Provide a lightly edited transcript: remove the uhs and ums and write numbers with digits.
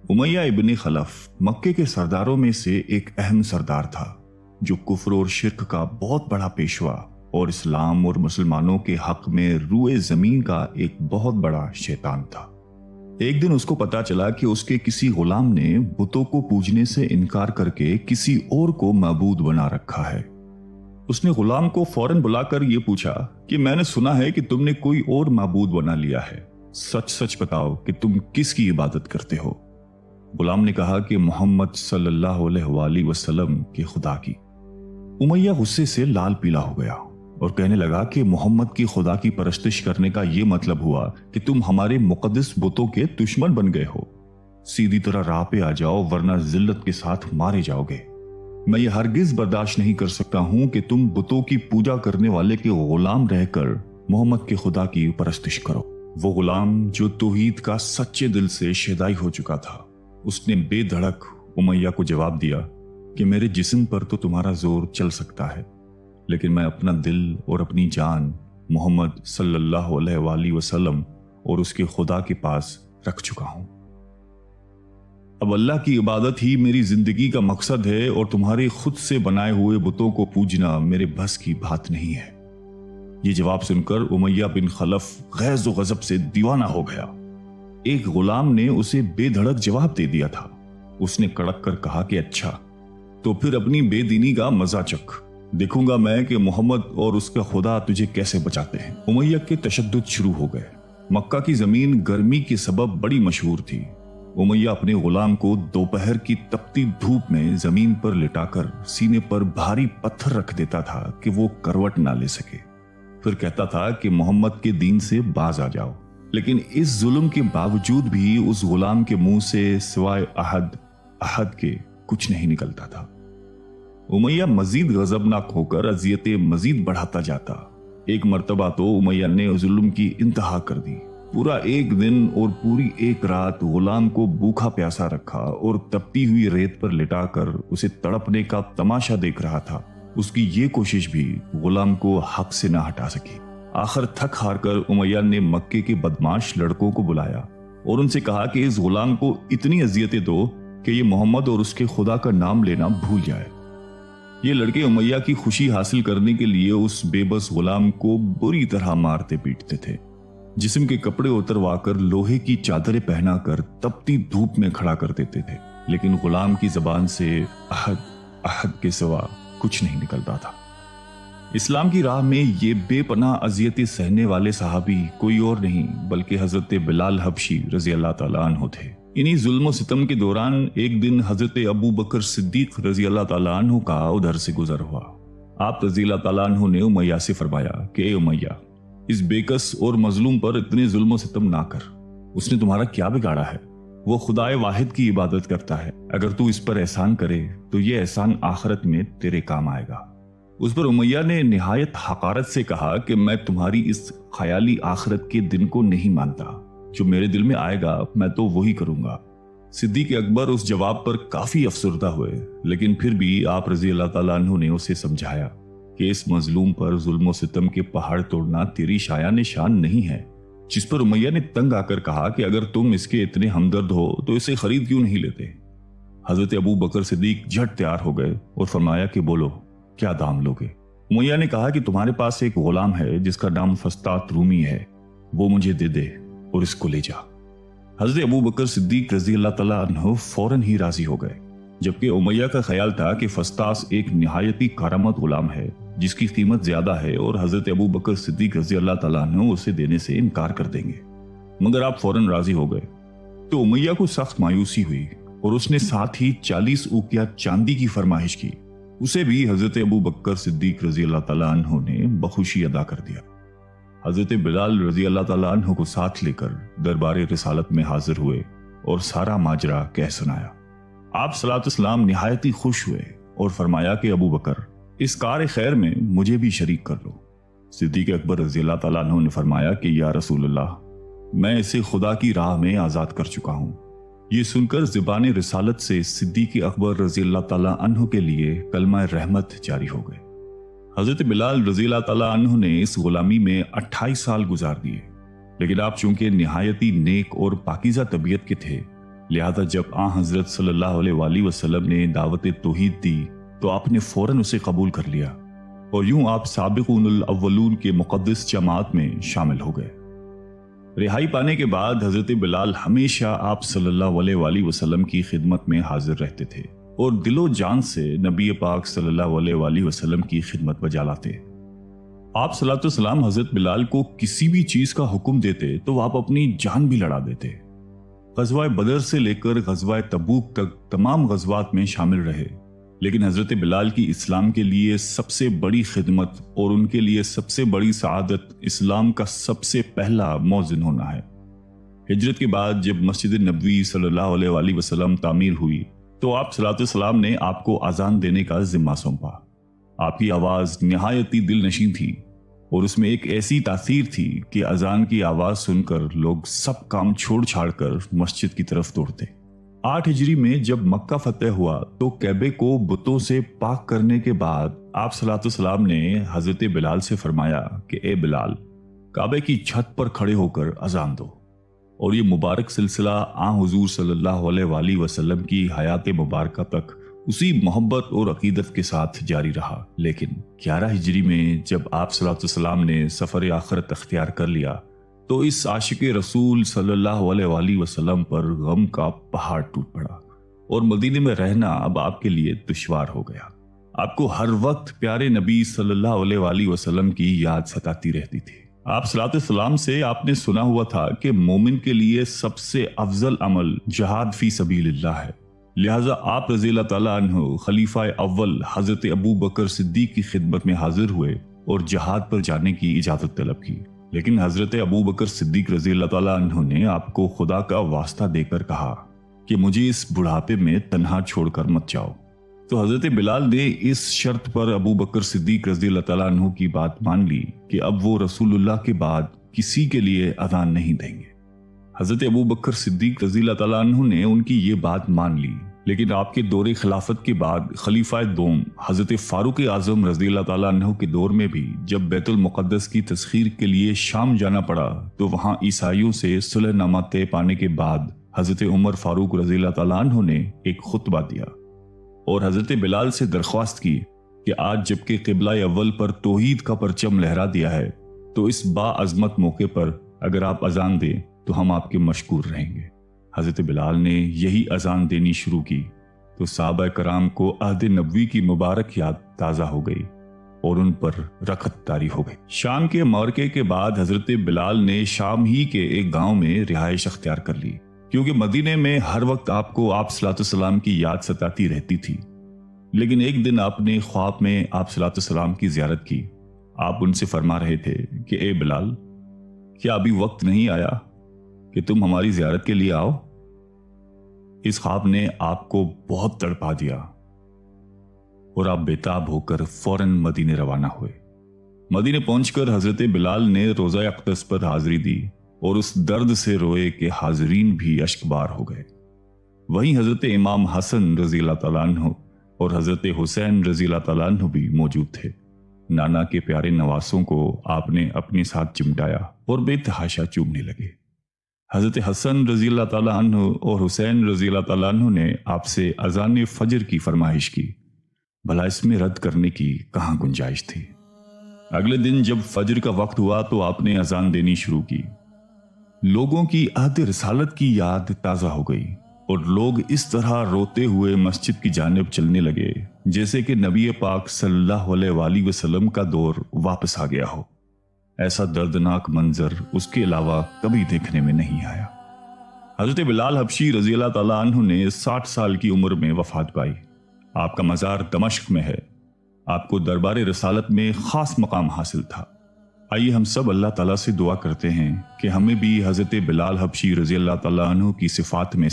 Umayya इब्न खलफ मक्के के सरदारों में से एक अहम सरदार था, जो कुफ्र और शिर्क का बहुत बड़ा पेशवा और इस्लाम और मुसलमानों के हक में रूए जमीन का एक बहुत बड़ा शैतान था। एक दिन उसको पता चला कि उसके किसी गुलाम ने बुतों को पूजने से इनकार करके किसी और को माबूद बना रखा है। उसने गुलाम को फौरन बुलाकर यह पूछा कि मैंने सुना है कि तुमने कोई और माबूद बना लिया है, सच सच बताओ कि तुम किसकी इबादत करते हो। गुलाम ने कहा कि मोहम्मद सल्लल्लाहु अलैहि वसल्लम के खुदा की। उमय्या गुस्से से लाल पीला हो गया और कहने लगा कि मोहम्मद की खुदा की परस्तिश करने का यह मतलब हुआ कि तुम हमारे मुकद्दस बुतों के दुश्मन बन गए हो। सीधी तरह राह पे आ जाओ, वरना जिल्लत के साथ मारे जाओगे। मैं ये हरगिज बर्दाश्त नहीं कर सकता हूं कि तुम बुतों की पूजा करने वाले के गुलाम रहकर मोहम्मद के खुदा की परस्तिश करो। वो गुलाम जो तौहीद का सच्चे दिल से शेदाई हो चुका था, उसने बेधड़क उमय्या को जवाब दिया कि मेरे जिस्म पर तो तुम्हारा जोर चल सकता है, लेकिन मैं अपना दिल और अपनी जान मोहम्मद सल्लल्लाहु अलैहि वसल्लम और उसके खुदा के पास रख चुका हूं। अब अल्लाह की इबादत ही मेरी जिंदगी का मकसद है और तुम्हारे खुद से बनाए हुए बुतों को पूजना मेरे बस की बात नहीं है। ये जवाब सुनकर उमय्या बिन खलफ गैज़ व गज़ब से दीवाना हो गया। एक गुलाम ने उसे बेधड़क जवाब दे दिया था। उसने कड़क कर कहा कि अच्छा, तो फिर अपनी बेदीनी का मजा चख, देखूंगा मैं कि मोहम्मद और उसका खुदा तुझे कैसे बचाते हैं। उमय्या के तशद्दुद शुरू हो गए। मक्का की जमीन गर्मी के सबब बड़ी मशहूर थी। उमय्या अपने गुलाम को दोपहर की तपती धूप में जमीन पर लिटाकर सीने पर भारी पत्थर रख देता था कि वो करवट ना ले सके। फिर कहता था कि मोहम्मद के दीन से बाज आ जाओ। लेकिन इस जुल्म के बावजूद भी उस गुलाम के मुंह से सिवाय अहद के कुछ नहीं निकलता था। उमय्या मजीद गजबनाक होकर अजियतें मजीद बढ़ाता जाता। एक मर्तबा तो उमय्या ने जुल्म की इंतहा कर दी। पूरा एक दिन और पूरी एक रात गुलाम को भूखा प्यासा रखा और तपती हुई रेत पर लिटाकर उसे तड़पने का तमाशा देख रहा था। उसकी ये कोशिश भी गुलाम को हक से ना हटा सकी। आखिर थक हार कर उमय्या ने मक्के के बदमाश लड़कों को बुलाया और उनसे कहा कि इस गुलाम को इतनी अजियतें दो कि ये मोहम्मद और उसके खुदा का नाम लेना भूल जाए। ये लड़के उमय्या की खुशी हासिल करने के लिए उस बेबस गुलाम को बुरी तरह मारते पीटते थे। जिस्म के कपड़े उतरवाकर लोहे की चादरें पहनाकर तपती धूप में खड़ा कर देते थे, लेकिन गुलाम की जबान से अहद के सिवा कुछ नहीं निकलता था। इस्लाम की राह में ये बेपनाह अजियतें सहने वाले सहाबी कोई और नहीं बल्कि हजरत बिलाल हबशी रजी अल्लाह ताला अन्हु थे। इन्हीं जुल्म सितम के दौरान एक दिन हजरत अबू बकर सिद्दीक रजी अल्लाह ताला अन्हु का उधर से गुजर हुआ। आप रजी अल्लाह ताला अन्हु ने उमय्या से फरमाया कि ए उमय्या, इस बेकस और मजलूम पर इतने जुल्म सितम ना कर। उसने तुम्हारा क्या बिगाड़ा है? वो खुदाए वाहिद की इबादत करता है। अगर तू इस पर एहसान करे तो ये एहसान आखिरत में तेरे काम आएगा। उस पर उमय्या ने निहायत हकारत से कहा कि मैं तुम्हारी इस ख्याली आखिरत के दिन को नहीं मानता। जो मेरे दिल में आएगा मैं तो वही करूंगा। सिद्दीक अकबर उस जवाब पर काफी अफसरदा हुए, लेकिन फिर भी आप रजी अल्लाह ताला अन्हु ने उसे समझाया कि इस मजलूम पर जुल्म सितम के पहाड़ तोड़ना तेरी शायान शान नहीं है। जिस पर उमय्या ने तंग आकर कहा कि अगर तुम इसके इतने हमदर्द हो तो इसे खरीद क्यों नहीं लेते। हजरत अबू बकर सिद्दीक झट तैयार हो गए और फरमाया कि बोलो, क्या दाम लोगे? उमय्या ने कहा कि तुम्हारे पास एक गुलाम है जिसका नाम फस्तात रूमी है, वो मुझे दे दे और इसको ले जा। हजरत अबू बकर सिद्दीक रजी अल्लाह ताला अन्हु फौरन ही राजी हो गए, जबकि उमय्या का ख्याल था कि फस्तास एक निहायती कारामत गुलाम है जिसकी कीमत ज्यादा है और हजरत अबू बकर सिद्दीक रजी अल्लाह ताला अन्हु उसे देने से इनकार कर देंगे। मगर आप फौरन राजी हो गए। तो उमय्या को सख्त मायूसी हुई और उसने साथ ही 40 उकिया चांदी की फरमाइश की। उसे भी हजरत अबू बकर सिद्दीक रजी अल्लाह ताला अन्हु ने बखुशी अदा कर दिया। हजरत बिलाल रजी अल्लाह ताला अन्हु को साथ लेकर दरबार रिसालत में हाजिर हुए और सारा माजरा कह सुनाया। आप सलातुस्सलाम निहायत ही खुश हुए और फरमाया कि अबू बकर, इस कार खैर में मुझे भी शरीक कर लो। सिद्दीक अकबर रजी अल्लाह ताला अन्हु ने फरमाया कि या रसूलल्लाह, मैं इसे खुदा की राह में आजाद कर चुका हूं। ये सुनकर ज़बान रिसालत से सिद्दीक अकबर रजी अल्लाह ताला अन्हु के लिए कलमा रहमत जारी हो गए। हजरत बिलाल रजी अल्लाह ताला अन्हु ने इस गुलामी में 28 साल गुजार दिए, लेकिन आप चूंकि निहायती नेक और पाकीज़ा तबीयत के थे, لہذا جب حضرت صلی اللہ علیہ وآلہ وسلم نے دعوت توحید دی تو آپ نے فوراً اسے قبول کر لیا، اور یوں آپ سابقون الاولون کے مقدس جماعت میں شامل ہو گئے۔ رہائی پانے کے بعد حضرت بلال ہمیشہ آپ صلی اللہ علیہ وآلہ وسلم کی خدمت میں حاضر رہتے تھے اور دل و جان سے نبی پاک صلی اللہ علیہ وآلہ وسلم کی خدمت بجا لاتے۔ آپ صلی اللہ علیہ وسلم حضرت بلال کو کسی بھی چیز کا حکم دیتے تو آپ اپنی جان بھی لڑا دیتے۔ غزوہ بدر سے لے کر غزوہ تبوک تک تمام غزوات میں شامل رہے، لیکن حضرت بلال کی اسلام کے لیے سب سے بڑی خدمت اور ان کے لیے سب سے بڑی سعادت اسلام کا سب سے پہلا مؤذن ہونا ہے۔ ہجرت کے بعد جب مسجد نبوی صلی اللہ علیہ وآلہ وسلم تعمیر ہوئی تو آپ صلی اللہ علیہ وسلم نے آپ کو اذان دینے کا ذمہ سونپا۔ آپ کی آواز نہایت ہی دل نشین تھی اور اس میں ایک ایسی تاثیر تھی کہ اذان کی آواز سن کر لوگ سب کام چھوڑ چھاڑ کر مسجد کی طرف دوڑتے۔ 8 ہجری میں جب مکہ فتح ہوا تو کعبے کو بتوں سے پاک کرنے کے بعد آپ صلی اللہ علیہ وسلم نے حضرت بلال سے فرمایا کہ اے بلال، کعبے کی چھت پر کھڑے ہو کر اذان دو، اور یہ مبارک سلسلہ حضور صلی اللہ علیہ وآلہ وسلم کی حیات مبارکہ تک اسی محبت اور عقیدت کے ساتھ جاری رہا۔ لیکن 11 ہجری میں جب آپ صلی اللہ علیہ وسلم نے سفر آخرت اختیار کر لیا تو اس عاشق رسول صلی اللہ علیہ وآلہ وسلم پر غم کا پہاڑ ٹوٹ پڑا، اور مدینے میں رہنا اب آپ کے لیے دشوار ہو گیا۔ آپ کو ہر وقت پیارے نبی صلی اللہ علیہ وآلہ وسلم کی یاد ستاتی رہتی تھی۔ آپ صلی اللہ علیہ وسلم سے آپ نے سنا ہوا تھا کہ مومن کے لیے سب سے افضل عمل جہاد فی سبیل اللہ ہے، لہٰذا آپ رضی اللہ تعالیٰ عنہ خلیفہ اول حضرت ابو بکر صدیق کی خدمت میں حاضر ہوئے اور جہاد پر جانے کی اجازت طلب کی، لیکن حضرت ابو بکر صدیق رضی اللہ تعالیٰ عنہ نے آپ کو خدا کا واسطہ دے کر کہا کہ مجھے اس بڑھاپے میں تنہا چھوڑ کر مت جاؤ۔ تو حضرت بلال نے اس شرط پر ابو بکر صدیق رضی اللہ تعالیٰ عنہ کی بات مان لی کہ اب وہ رسول اللہ کے بعد کسی کے لیے اذان نہیں دیں گے۔ حضرت ابو بکر صدیق رضی اللہ تعالیٰ عنہ نے ان کی یہ بات مان لی، لیکن آپ کے دور خلافت کے بعد خلیفہ دوم حضرت فاروق اعظم رضی اللہ تعالیٰ عنہ کے دور میں بھی جب بیت المقدس کی تسخیر کے لیے شام جانا پڑا تو وہاں عیسائیوں سے صلح نامہ طے پانے کے بعد حضرت عمر فاروق رضی اللہ تعالیٰ عنہ نے ایک خطبہ دیا اور حضرت بلال سے درخواست کی کہ آج جبکہ قبلہ اول پر توحید کا پرچم لہرا دیا ہے تو اس با عظمت موقع پر اگر آپ اذان دیں تو ہم آپ کے مشکور رہیں گے۔ حضرت بلال نے یہی اذان دینی شروع کی تو صحابہ کرام کو عہد نبوی کی مبارک یاد تازہ ہو گئی اور ان پر رخت طاری ہو گئی۔ شام کے معرکے کے بعد حضرت بلال نے شام ہی کے ایک گاؤں میں رہائش اختیار کر لی، کیونکہ مدینے میں ہر وقت آپ کو آپ صلی اللہ علیہ وسلم کی یاد ستاتی رہتی تھی۔ لیکن ایک دن آپ نے خواب میں آپ صلی اللہ علیہ وسلم کی زیارت کی۔ آپ ان سے فرما رہے تھے کہ اے بلال، کیا ابھی وقت نہیں آیا کہ تم ہماری زیارت کے لیے آؤ؟ اس خواب نے آپ کو بہت تڑپا دیا اور آپ بےتاب ہو کر فوراً مدینے روانہ ہوئے۔ مدینے پہنچ کر حضرت بلال نے روضہ اقدس پر حاضری دی اور اس درد سے روئے کہ حاضرین بھی اشکبار ہو گئے۔ وہیں حضرت امام حسن رضی اللہ تعالیٰ عنہ اور حضرت حسین رضی اللہ تعالیٰ عنہ بھی موجود تھے۔ نانا کے پیارے نواسوں کو آپ نے اپنے ساتھ چمٹایا اور بے تحاشا چومنے لگے۔ حضرت حسن رضی اللہ تعالیٰ عنہ اور حسین رضی اللہ تعالیٰ عنہ نے آپ سے اذان فجر کی فرمائش کی، بھلا اس میں رد کرنے کی کہاں گنجائش تھی؟ اگلے دن جب فجر کا وقت ہوا تو آپ نے اذان دینی شروع کی۔ لوگوں کی عہد رسالت کی یاد تازہ ہو گئی اور لوگ اس طرح روتے ہوئے مسجد کی جانب چلنے لگے جیسے کہ نبی پاک صلی اللہ علیہ وآلہ وسلم کا دور واپس آ گیا ہو۔ ایسا دردناک منظر اس کے علاوہ کبھی دیکھنے میں نہیں آیا۔ حضرت بلال حبشی رضی اللہ تعالیٰ عنہ نے 60 سال کی عمر میں وفات پائی۔ آپ کا مزار دمشق میں ہے۔ آپ کو دربار رسالت میں خاص مقام حاصل تھا۔ آئیے ہم سب اللہ تعالیٰ سے دعا کرتے ہیں کہ ہمیں بھی حضرت بلال حبشی رضی اللہ تعالیٰ عنہ کی صفات میں